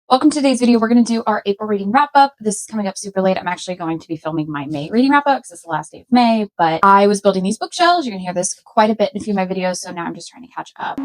Welcome to today's video. We're going to do our April reading wrap up. This is coming up super late. I'm actually going to be filming my May reading wrap up because it's the last day of May, but I was building these bookshelves. You're going to hear this quite a bit in a few of my videos, so now I'm just trying to catch up.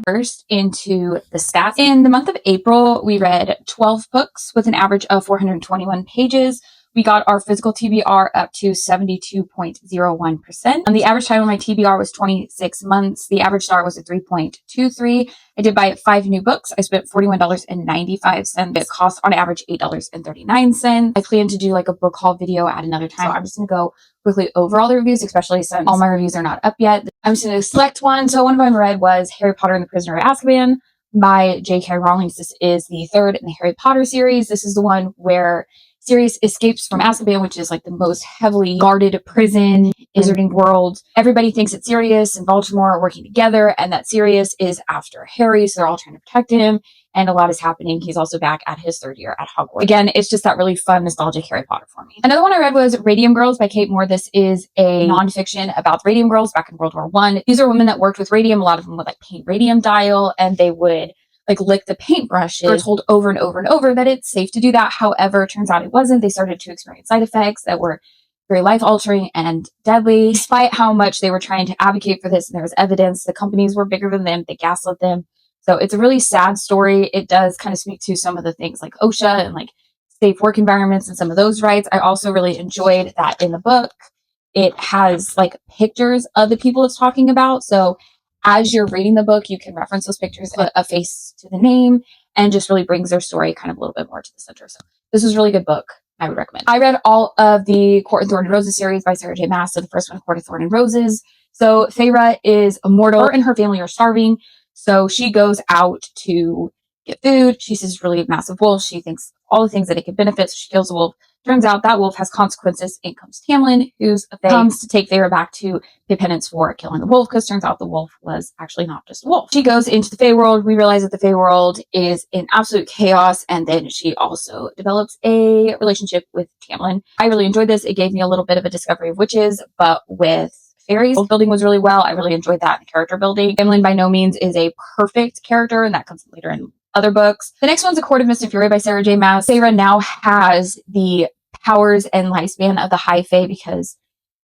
First, into the stats. In the month of April, we read 12 books with an average of 421 pages. We got our physical TBR up to 72.01%. And the average time on my TBR was 26 months. The average star was a 3.23. I did buy 5 new books. I spent $41.95. It cost on average $8.39. I plan to do like a book haul video at another time. So I'm just going to go quickly over all the reviews, especially since all my reviews are not up yet. I'm just going to select one. So one of them I read was Harry Potter and the Prisoner of Azkaban by J.K. Rowling. This is the third in the Harry Potter series. This is the one where Sirius escapes from Azkaban, which is like the most heavily guarded prison in Wizarding World. Everybody thinks that Sirius and Voldemort are working together and that Sirius is after Harry, so they're all trying to protect him. And a lot is happening. He's also back at his third year at Hogwarts. Again, it's just that really fun, nostalgic Harry Potter for me. Another one I read was Radium Girls by Kate Moore. This is a nonfiction about Radium Girls back in World War I. These are women that worked with radium. A lot of them would like paint radium dial, and they would like lick the paintbrushes. We're told over and over and over that it's safe to do that. However, it turns out it wasn't. They started to experience side effects that were very life-altering and deadly. Despite how much they were trying to advocate for this and there was evidence, the companies were bigger than them. They gaslit them. So it's a really sad story. It does kind of speak to some of the things like OSHA and like safe work environments and some of those rights. I also really enjoyed that in the book, it has like pictures of the people it's talking about. So as you're reading the book, you can reference those pictures, put a face to the name, and just really brings their story kind of a little bit more to the center. So this is a really good book. I would recommend. I read all of the Court of Thorn and Roses series by Sarah J. Maas. So the first one, Court of Thorn and Roses. So Feyre is immortal. Her and her family are starving. So she goes out to get food. She sees a really massive wolf. She thinks all the things that it could benefit. So she kills a wolf. Turns out that wolf has consequences. In comes Tamlin, who's a fae, comes to take Feyre back to pay penance for killing the wolf, because turns out the wolf was actually not just a wolf. She goes into the Fae world. We realize that the Fae world is in absolute chaos, and then she also develops a relationship with Tamlin. I really enjoyed this. It gave me a little bit of a discovery of witches, but with fairies. World building was really well. I really enjoyed that in character building. Tamlin by no means is a perfect character, and that comes later in other books. The next one's A Court of Mist and Fury by Sarah J. Maas. Feyre now has the powers and lifespan of the High Fae, because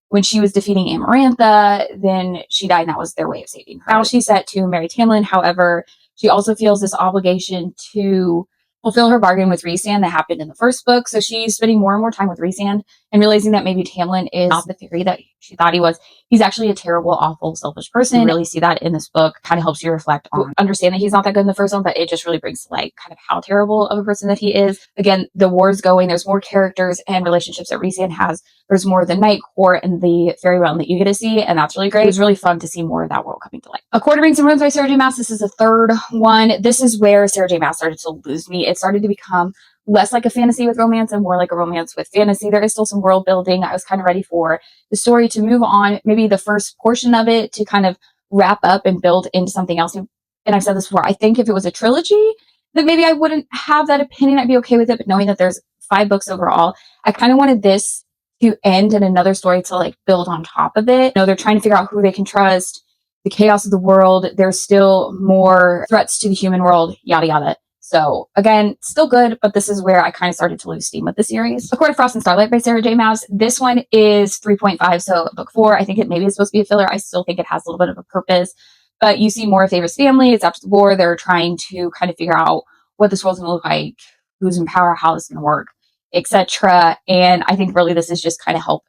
when she was defeating Amarantha, then she died, and that was their way of saving her. Now she's set to marry Tamlin. However, she also feels this obligation to fulfill her bargain with Rhysand that happened in the first book. So she's spending more and more time with Rhysand and realizing that maybe Tamlin is not the fairy that she thought he was. He's actually a terrible, awful, selfish person. You really see that in this book. Kind of helps you reflect on, understand that he's not that good in the first one, but it just really brings to light kind of how terrible of a person that he is. Again, the war's going. There's more characters and relationships that Rhysand has. There's more of the Night Court and the fairy realm that you get to see, and that's really great. It was really fun to see more of that world coming to light. A Court of Rings and Runes by Sarah J. Maas. This is the third one. This is where Sarah J. Maas started to lose me. It started to become less like a fantasy with romance and more like a romance with fantasy. There is still some world building. I was kind of ready for the story to move on, maybe the first portion of it to kind of wrap up and build into something else. And I've said this before, I think if it was a trilogy, then maybe I wouldn't have that opinion. I'd be okay with it. But knowing that there's 5 books overall, I kind of wanted this to end and another story to like build on top of it. You know, they're trying to figure out who they can trust, the chaos of the world. There's still more threats to the human world, yada, yada. So again, still good, but this is where I kind of started to lose steam with the series. A Court of Frost and Starlight by Sarah J. Maas. This one is 3.5, so book 4. I think it maybe is supposed to be a filler. I still think it has a little bit of a purpose, but you see more of Feyre's family. It's after the war. They're trying to kind of figure out what this world's going to look like, who's in power, how this is going to work, etc. And I think really this is just kind of help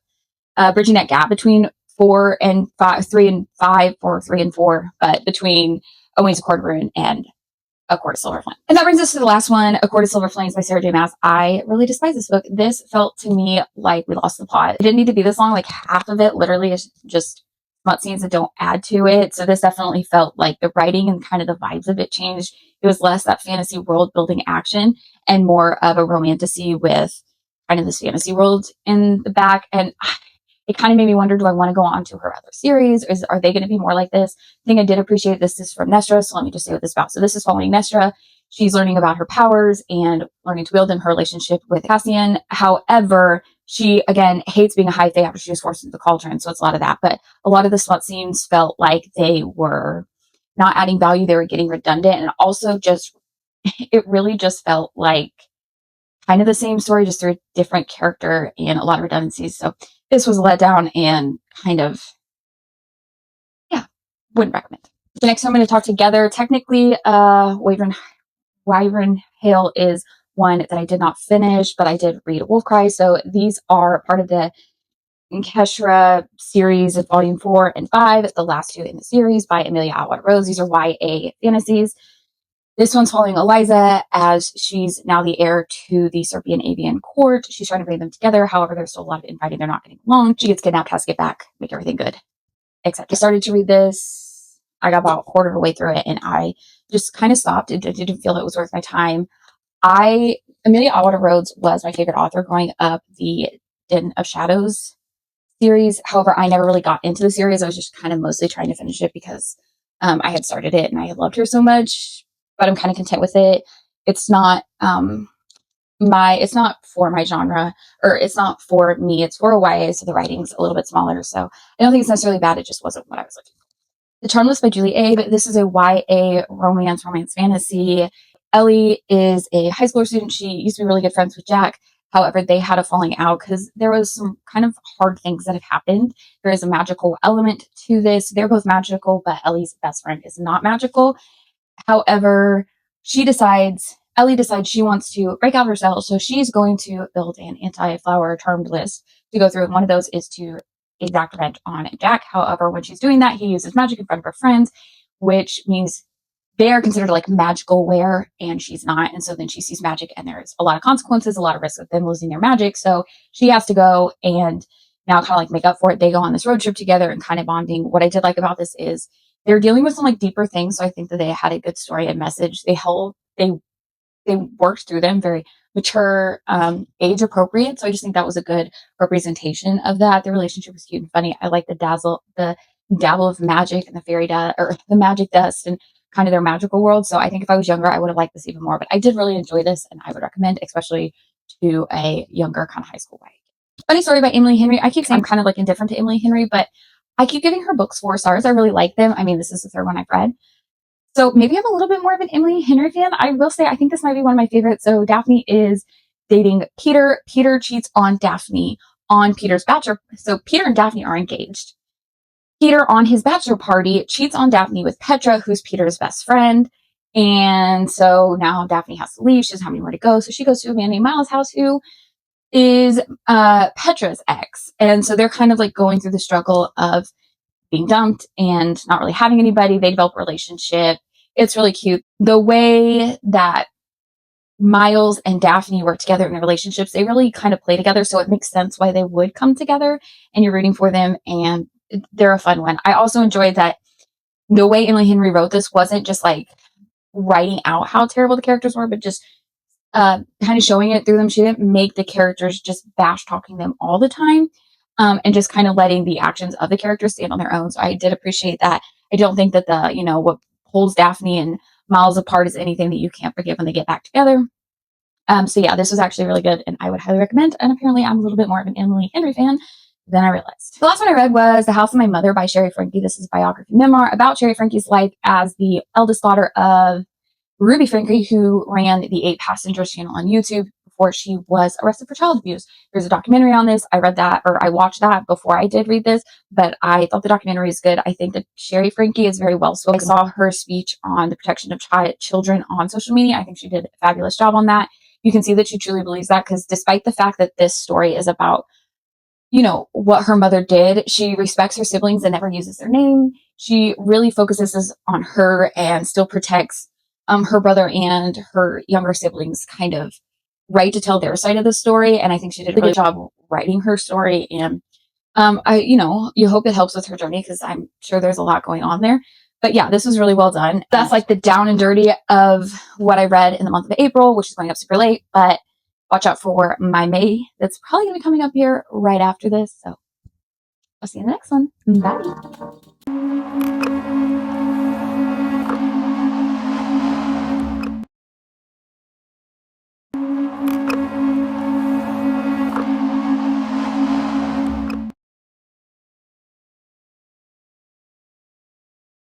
bridging that gap between 4 and 5, 3 and 5, or 3 and 4, but between Owain's A Court of Ruin and A Court of Silver Flames. And that brings us to the last one, A Court of Silver Flames by Sarah J. Maas. I really despise this book. This felt to me like we lost the plot. It didn't need to be this long. Like half of it literally is just smut scenes that don't add to it. So this definitely felt like the writing and kind of the vibes of it changed. It was less that fantasy world building action and more of a romantasy with kind of this fantasy world in the back. And it kind of made me wonder, do I want to go on to her other series? Are they going to be more like this? I think I did appreciate this. This is from Nestra, so let me just say what this is about. So this is following Nestra. She's learning about her powers and learning to wield in her relationship with Cassian. However, she, again, hates being a High Fae after she was forced into the cauldron, so it's a lot of that. But a lot of the smut scenes felt like they were not adding value. They were getting redundant, and also just, it really just felt like kind of the same story, just through a different character and a lot of redundancies. So this was a letdown and kind of, yeah, wouldn't recommend. The next one I'm going to talk together. Technically, Wyvern Hale is one that I did not finish, but I did read Wolf Cry. So these are part of the Keshra series of volume 4 and 5, the last two in the series by Amelia Atwood Rose. These are YA fantasies. This one's following Eliza as she's now the heir to the Serbian Avian court. She's trying to bring them together. However, there's still a lot of infighting. They're not getting along. She gets kidnapped, has to get back, make everything good, etc. I started to read this. I got about a quarter of the way through it, and I just kind of stopped. It didn't feel it was worth my time. Amelia Atwood Rhodes was my favorite author growing up. The Den of Shadows series. However, I never really got into the series. I was just kind of mostly trying to finish it because I had started it and I had loved her so much, but I'm kind of content with it. It's not it's not for my genre, or it's not for me. It's for a YA, so the writing's a little bit smaller. So I don't think it's necessarily bad. It just wasn't what I was looking for. The Charmless by Julie Abe. This is a YA romance fantasy. Ellie is a high school student. She used to be really good friends with Jack. However, they had a falling out because there was some kind of hard things that have happened. There is a magical element to this. They're both magical, but Ellie's best friend is not magical. However, Ellie decides she wants to break out herself, so she's going to build an anti-flower charmed list to go through, and one of those is to exact revenge on Jack. However, when she's doing that, he uses magic in front of her friends, which means they are considered like magical wear, and she's not. And so then she sees magic, and there's a lot of consequences, a lot of risk of them losing their magic. So she has to go and now kind of like make up for it. They go on this road trip together and kind of bonding. What I did like about this is they're dealing with some like deeper things. So I think that they had a good story and message. They worked through them very mature, age appropriate. So I just think that was a good representation of that. The relationship was cute and funny. I like the dabble of magic and the fairy dust, or the magic dust, and kind of their magical world. So I think if I was younger, I would have liked this even more, but I did really enjoy this, and I would recommend, especially to a younger kind of high school way. Funny story about Emily Henry. I keep saying I'm kind of like indifferent to Emily Henry, but I keep giving her books 4 stars. I really like them. I mean, this is the third one I've read. So maybe I'm a little bit more of an Emily Henry fan. I will say I think this might be one of my favorites. So Daphne is dating Peter. Peter cheats on Daphne on Peter's bachelor. So Peter and Daphne are engaged. Peter, on his bachelor party, cheats on Daphne with Petra, who's Peter's best friend. And so now Daphne has to leave. She doesn't have anywhere to go. So she goes to a man named Miles' house, who is Petra's ex. And so they're kind of like going through the struggle of being dumped and not really having anybody. They develop a relationship. It's really cute. The way that Miles and Daphne work together in their relationships, they really kind of play together. So it makes sense why they would come together, and you're rooting for them, and they're a fun one. I also enjoyed that the way Emily Henry wrote this wasn't just like writing out how terrible the characters were, but just kind of showing it through them. She didn't make the characters just bash talking them all the time, and just kind of letting the actions of the characters stand on their own. So I did appreciate that. I don't think that what holds Daphne and Miles apart is anything that you can't forgive when they get back together. So yeah, this was actually really good, and I would highly recommend. And apparently I'm a little bit more of an Emily Henry fan than I realized. The last one I read was The House of My Mother by Sherry Frankie. This is a biography memoir about Sherry Frankie's life as the eldest daughter of Ruby Frankie, who ran the 8 Passengers channel on YouTube before she was arrested for child abuse. There's a documentary on this. I read that, or I watched that before I did read this, but I thought the documentary is good. I think that Sherry Frankie is very well spoken. I saw her speech on the protection of children on social media. I think she did a fabulous job on that. You can see that she truly believes that, because despite the fact that this story is about what her mother did, she respects her siblings and never uses their name. She really focuses on her and still protects her brother and her younger siblings' kind of right to tell their side of the story. And I think she did a really good job writing her story. And you hope it helps with her journey, because I'm sure there's a lot going on there. But yeah, this was really well done. That's like the down and dirty of what I read in the month of April, which is going up super late. But watch out for my May. That's probably going to be coming up here right after this. So I'll see you in the next one. Bye.